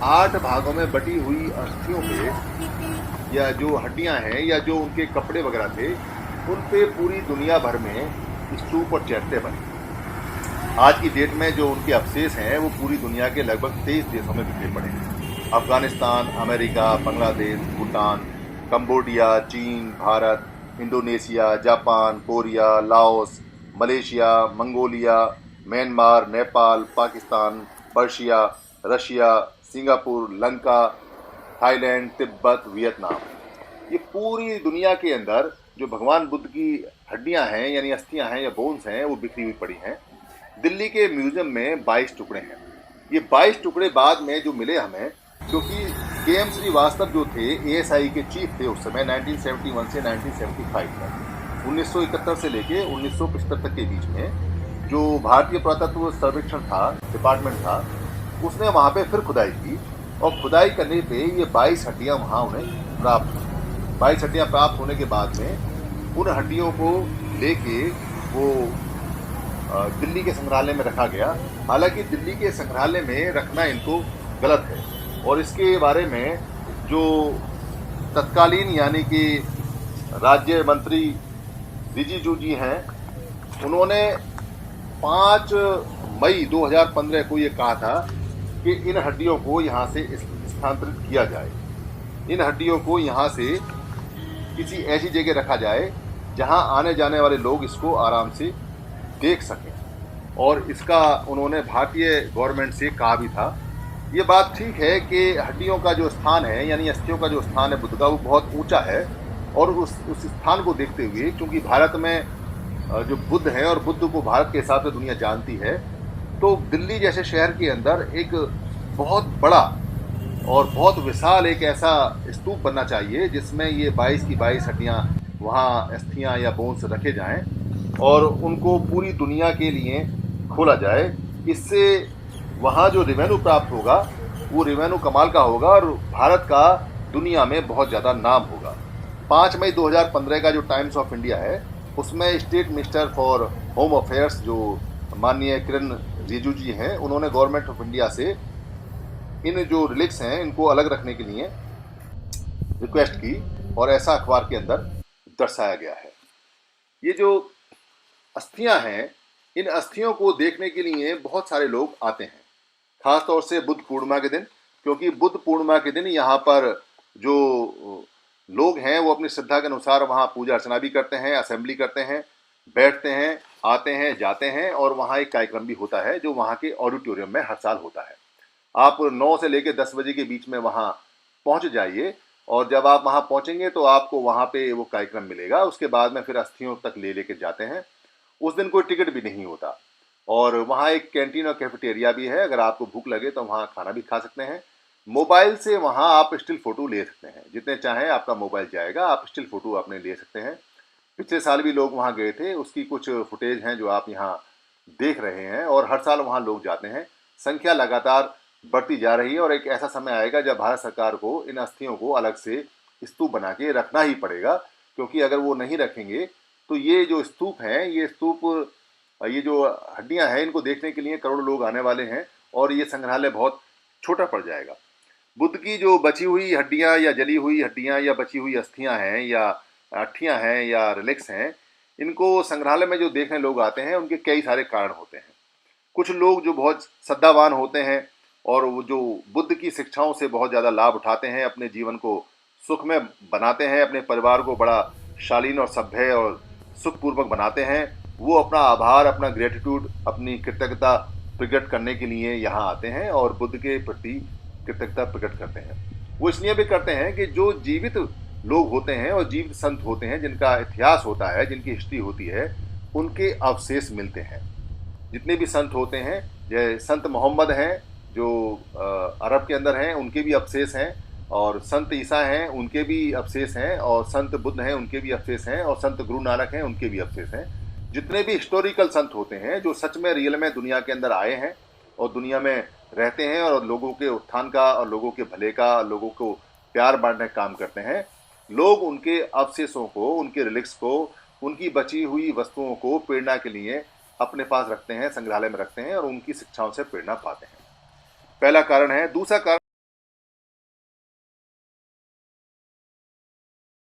8 भागों में बटी हुई अस्थियों पे या जो हड्डियां हैं या जो उनके कपड़े वगैरह थे, उन पे पूरी दुनिया भर में स्तूप और चैत्य बने। आज की डेट में जो उनके अवशेष हैं वो पूरी दुनिया के लगभग 23 देशों में बिखरे पड़े हैं। अफगानिस्तान, अमेरिका, बांग्लादेश, भूटान, कंबोडिया, चीन, Bharat, Indonesia, Japan, Korea, Laos, Malaysia, Mongolia, Myanmar, Nepal, Pakistan, Persia, Russia, Singapore, Lanka, Thailand, Tibet, Vietnam, ये पूरी दुनिया के अंदर जो भगवान बुद्ध की हड्डियां हैं यानी अस्थियां हैं या बोन्स हैं वो बिखरी हुई पड़ी हैं। दिल्ली के म्यूजियम में 22 टुकड़े हैं। ये 22 टुकड़े बाद में जो मिले हमें, क्योंकि के.एम. श्रीवास्तव जो थे एएसआई के चीफ थे उस समय 1971 से 1975 तक, 1971 से लेके 1975 तक के बीच में जो भारतीय पुरातत्व सर्वेक्षण था, डिपार्टमेंट था, उसने वहाँ पे फिर खुदाई की और खुदाई करने पे ये 22 हड्डियाँ वहाँ उन्हें प्राप्त हुई। 22 हड्डियाँ प्राप्त होने के बाद में उन हड्डियों को लेके वो दिल्ली के संग्रहालय में रखा गया। हालांकि दिल्ली के संग्रहालय में रखना इनको गलत है और इसके बारे में जो तत्कालीन यानी कि राज्य मंत्री रिजिजू जी हैं, उन्होंने 5 मई 2015 को ये कहा था कि इन हड्डियों को यहाँ से स्थानांतरित किया जाए। इन हड्डियों को यहाँ से किसी ऐसी जगह रखा जाए जहाँ आने जाने वाले लोग इसको आराम से देख सकें, और इसका उन्होंने भारतीय गवर्नमेंट से कहा भी था। ये बात ठीक है कि हड्डियों का जो स्थान है यानी अस्थियों का जो स्थान है बुद्ध का, वो बहुत ऊंचा है, और उस स्थान को देखते हुए, क्योंकि भारत में जो बुद्ध है और बुद्ध को भारत के हिसाब से दुनिया जानती है, तो दिल्ली जैसे शहर के अंदर एक बहुत बड़ा और बहुत विशाल एक ऐसा स्तूप बनना चाहिए जिसमें ये 22 की 22 हड्डियाँ वहाँ अस्थियाँ या बोन्स रखे जाएं और उनको पूरी दुनिया के लिए खोला जाए। इससे वहाँ जो रेवेन्यू प्राप्त होगा वो रेवेन्यू कमाल का होगा और भारत का दुनिया में बहुत ज़्यादा नाम होगा। 5 मई 2015 का जो टाइम्स ऑफ इंडिया है उसमें state minister for home affairs जो माननीय किरण रिजिजू जी हैं, उन्होंने गवर्नमेंट ऑफ इंडिया से इन जो रिलिक्स हैं इनको अलग रखने के लिए रिक्वेस्ट की और ऐसा अखबार के अंदर दर्शाया गया है। ये जो अस्थियां हैं, इन अस्थियों को देखने के लिए बहुत सारे लोग आते हैं, खासतौर से बुद्ध पूर्णिमा के दिन, क्योंकि बुद्ध पूर्णिमा के दिन यहाँ पर जो लोग हैं वो अपनी श्रद्धा के अनुसार वहाँ पूजा अर्चना भी करते हैं, असेंबली करते हैं, बैठते हैं, आते हैं, जाते हैं, और वहाँ एक कार्यक्रम भी होता है जो वहाँ के ऑडिटोरियम में हर साल होता है। आप 9 से लेकर 10 बजे के बीच में वहाँ पहुँच जाइए, और जब आप वहाँ पहुँचेंगे तो आपको वहाँ पे वो कार्यक्रम मिलेगा। उसके बाद में फिर अस्थियों तक ले जाते हैं। उस दिन कोई टिकट भी नहीं होता, और वहाँ एक कैंटीन और कैफेटेरिया भी है। अगर आपको भूख लगे तो वहाँ खाना भी खा सकते हैं। मोबाइल से वहाँ आप स्टिल फ़ोटो ले सकते हैं, जितने चाहें आपका मोबाइल जाएगा, आप स्टिल फ़ोटो अपने ले सकते हैं। पिछले साल भी लोग वहाँ गए थे, उसकी कुछ फुटेज हैं जो आप यहाँ देख रहे हैं, और हर साल वहाँ लोग जाते हैं। संख्या लगातार बढ़ती जा रही है और एक ऐसा समय आएगा जब भारत सरकार को इन अस्थियों को अलग से स्तूप बना के रखना ही पड़ेगा, क्योंकि अगर वो नहीं रखेंगे तो ये जो स्तूप हैं, ये स्तूप, ये जो हड्डियां हैं, इनको देखने के लिए करोड़ों लोग आने वाले हैं और ये संग्रहालय बहुत छोटा पड़ जाएगा। बुद्ध की जो बची हुई हड्डियां या जली हुई हड्डियां या बची हुई अस्थियां हैं या अट्ठियां हैं या रिलिक्स हैं, इनको संग्रहालय में जो देखने लोग आते हैं उनके कई सारे कारण होते हैं। कुछ लोग जो बहुत श्रद्धावान होते हैं और वो जो बुद्ध की शिक्षाओं से बहुत ज़्यादा लाभ उठाते हैं, अपने जीवन को सुखमय बनाते हैं, अपने परिवार को बड़ा शालीन और सभ्य और सुखपूर्वक बनाते हैं, वो अपना आभार, अपना ग्रेटिट्यूड, अपनी कृतज्ञता प्रकट करने के लिए यहाँ आते हैं और बुद्ध के प्रति कृतज्ञता प्रकट करते हैं। वो इसलिए भी करते हैं कि जो जीवित लोग होते हैं और जीवित संत होते हैं, जिनका इतिहास होता है, जिनकी हिस्ट्री होती है, उनके अवशेष मिलते हैं। जितने भी संत होते हैं, जैसे संत मोहम्मद हैं जो अरब के अंदर हैं, उनके भी अवशेष हैं, और संत ईसा हैं उनके भी अवशेष हैं, और संत बुद्ध हैं उनके भी अवशेष हैं, और संत गुरु नानक हैं उनके भी अवशेष हैं। जितने भी हिस्टोरिकल संत होते हैं जो सच में रियल में दुनिया के अंदर आए हैं और दुनिया में रहते हैं और लोगों के उत्थान का और लोगों के भले का, लोगों को प्यार बांटने का काम करते हैं, लोग उनके अवशेषों को, उनके रिलिक्स को, उनकी बची हुई वस्तुओं को प्रेरणा के लिए अपने पास रखते हैं, संग्रहालय में रखते हैं और उनकी शिक्षाओं से प्रेरणा पाते हैं। पहला कारण है। दूसरा कारण